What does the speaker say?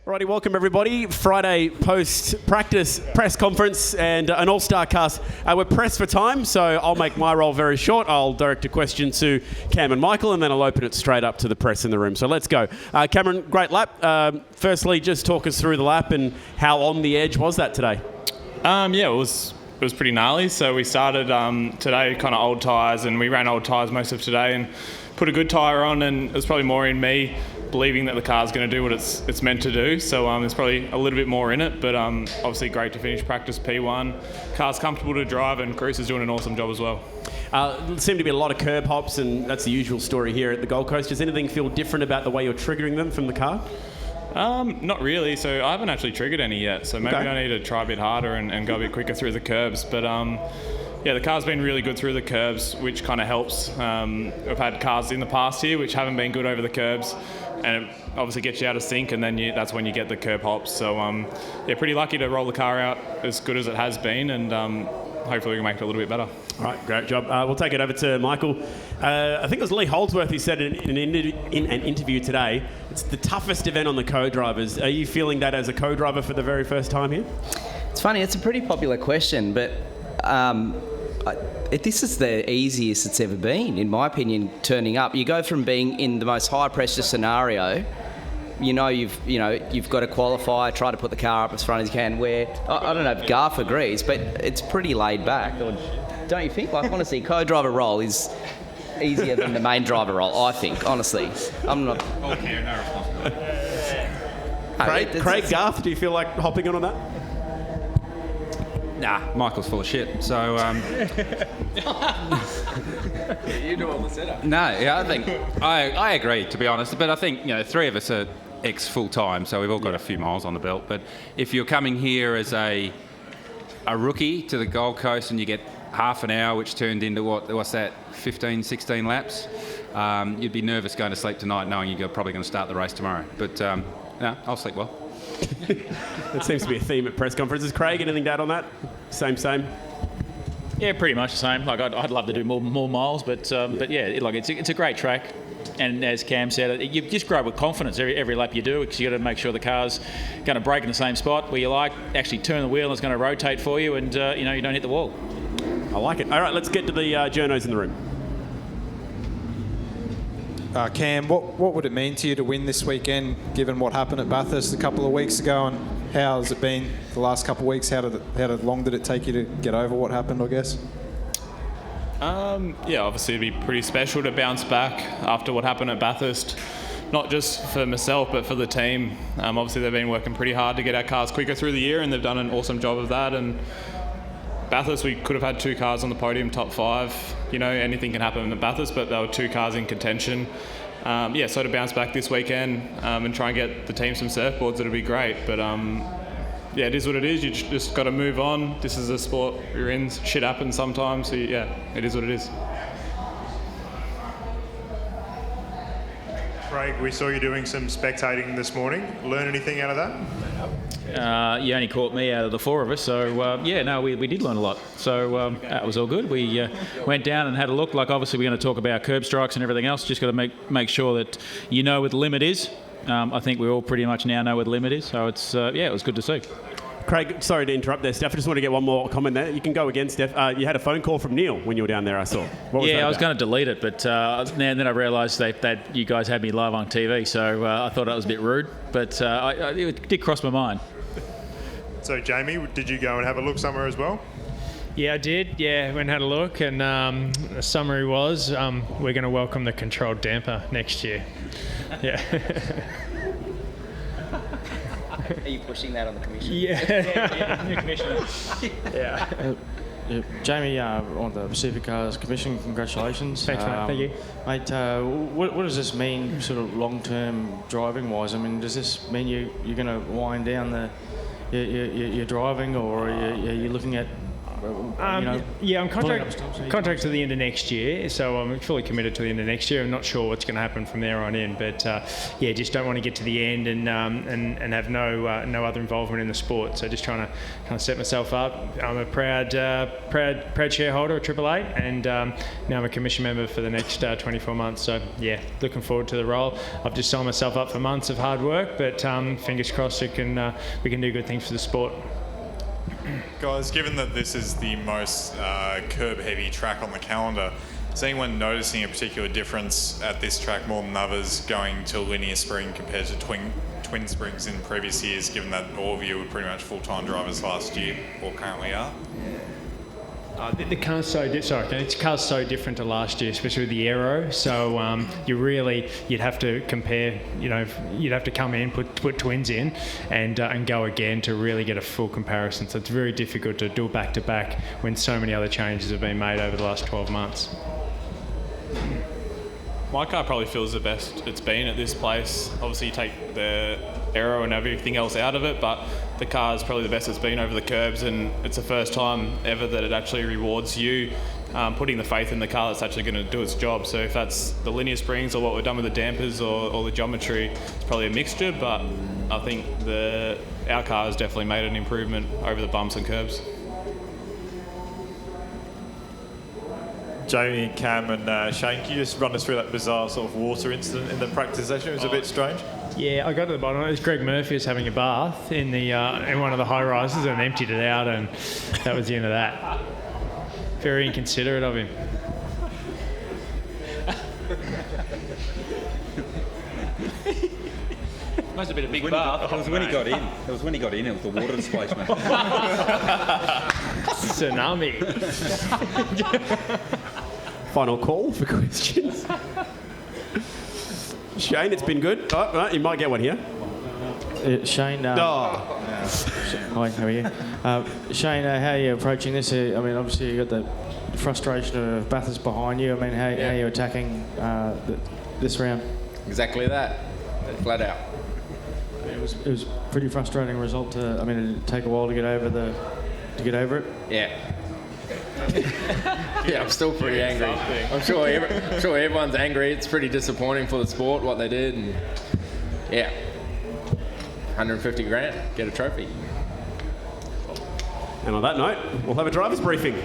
Alrighty, welcome everybody. Friday post-practice press conference and an all-star cast. We're pressed for time, so I'll make my role very short. I'll direct a question to Cam and Michael, and then I'll open it straight up to the press in the room. So let's go. Cameron, great lap. Firstly, just talk us through the lap and how on the edge was that today? It was pretty gnarly. So we started today kind of old tyres, and we ran old tyres most of today and put a good tyre on, and it was probably more in me believing that the car's going to do what it's meant to do. So there's probably a little bit more in it, but obviously great to finish practice P1. Car's comfortable to drive, and Cruz is doing an awesome job as well. There seem to be a lot of curb hops, and that's the usual story here at the Gold Coast. Does anything feel different about the way you're triggering them from the car? Not really. So I haven't actually triggered any yet. So maybe I need to try a bit harder and go a bit quicker through the curbs. But the car's been really good through the curbs, which kind of helps. I've had cars in the past here which haven't been good over the curbs, and it obviously gets you out of sync, and then that's when you get the curb hops. So pretty lucky to roll the car out as good as it has been, and hopefully we can make it a little bit better. All right, great job. We'll take it over to Michael. I think it was Lee Holdsworth who said in an interview today, it's the toughest event on the co-drivers. Are you feeling that as a co-driver for the very first time here? It's funny, it's a pretty popular question, but this is the easiest it's ever been, in my opinion, turning up. You go from being in the most high-pressure scenario, you've got to qualify, try to put the car up as front as you can, where, I don't know if Garth agrees, but it's pretty laid back. Or don't you think? Like, honestly, co-driver role is easier than the main driver role, I think, honestly. I'm not... Okay, no responsibility. Craig, Garth, do you feel like hopping on that? Nah, Michael's full of shit. So, You do all the setup. no, yeah, I think I agree, to be honest. But I think three of us are ex-full-time, so we've all got a few miles on the belt. But if you're coming here as a rookie to the Gold Coast and you get half an hour, which turned into what's that, 15, 16 laps, you'd be nervous going to sleep tonight knowing you're probably going to start the race tomorrow. But no, I'll sleep well. That seems to be a theme at press conferences. Craig, anything to add on that? Same. Yeah, pretty much the same. Like I'd love to do more miles, but yeah, like it's a great track, and as Cam said, you just grow with confidence every lap you do, because you got to make sure the car's going to brake in the same spot where you like, actually turn the wheel and it's going to rotate for you, and you don't hit the wall. I like it. All right, let's get to the journos in the room. Cam, what would it mean to you to win this weekend, given what happened at Bathurst a couple of weeks ago, and how has it been the last couple of weeks? How long did it take you to get over what happened, I guess? Obviously it'd be pretty special to bounce back after what happened at Bathurst, not just for myself but for the team. Obviously they've been working pretty hard to get our cars quicker through the year, and they've done an awesome job of that. And Bathurst, we could have had two cars on the podium, top five. Anything can happen in Bathurst, but there were two cars in contention. So to bounce back this weekend and try and get the team some surfboards, it'll be great. But it is what it is. You just got to move on. This is a sport you're in. Shit happens sometimes. So it is what it is. Craig, we saw you doing some spectating this morning. Learn anything out of that? You only caught me out of the four of us, so we did learn a lot. So that was all good. We went down and had a look. Like, obviously we're going to talk about curb strikes and everything else. Just got to make sure that you know what the limit is. I think we all pretty much now know what the limit is. So it's it was good to see. Craig, sorry to interrupt there, Steph. I just want to get one more comment there. You can go again, Steph. You had a phone call from Neil when you were down there, I saw. What was that I was about? going to delete it, but then I realised that you guys had me live on TV, so I thought that was a bit rude. But it did cross my mind. So, Jamie, did you go and have a look somewhere as well? Yeah, I did. Yeah, went and had a look, and the summary was we're going to welcome the controlled damper next year. Yeah. Are you pushing that on the commission? Yeah. New commissioner. Yeah. Jamie, on the Supercars Commission, congratulations. Thanks, mate. Thank you. Mate, what does this mean sort of long-term driving-wise? I mean, does this mean you're going to wind down your driving, or are you looking at I'm contract to the end of next year, so I'm fully committed to the end of next year. I'm not sure what's going to happen from there on in, but just don't want to get to the end and have no other involvement in the sport. So just trying to kind of set myself up. I'm a proud shareholder of Triple Eight, and now I'm a commission member for the next 24 months. So looking forward to the role. I've just signed myself up for months of hard work, but fingers crossed we can do good things for the sport. Guys, given that this is the most curb-heavy track on the calendar, is anyone noticing a particular difference at this track more than others going to linear spring compared to twin springs in previous years, given that all of you were pretty much full-time drivers last year, or currently are? The car's so different to last year, especially with the aero. So you'd have to compare. You'd have to come in, put twins in, and go again to really get a full comparison. So it's very difficult to do back to back when so many other changes have been made over the last 12 months. My car probably feels the best it's been at this place. Obviously, you take the aero and everything else out of it, but the car is probably the best it's been over the curbs, and it's the first time ever that it actually rewards you putting the faith in the car that's actually going to do its job. So if that's the linear springs or what we've done with the dampers or the geometry, it's probably a mixture, but I think our car has definitely made an improvement over the bumps and curbs. Jamie, Cam and Shane, can you just run us through that bizarre sort of water incident in the practice session? It was a bit strange. Yeah, I got to the bottom. It was Greg Murphy was having a bath in one of the high rises and emptied it out, and that was the end of that. Very inconsiderate of him. Must have been a big bath. It was when he got in. It was when he got in. It was the water displacement. Tsunami. Final call for questions. Shane, it's been good. You might get one here. Shane. Hi, how are you? Shane, how are you approaching this? Obviously you got the frustration of Bathurst behind you. How are you attacking this round? Exactly that. Flat out. It was pretty frustrating result. Did it take a while to get over it? Yeah. Yeah, I'm still pretty angry. I'm sure everyone's angry. It's pretty disappointing for the sport what they did, and 150 grand, get a trophy. And on that note, we'll have a driver's briefing.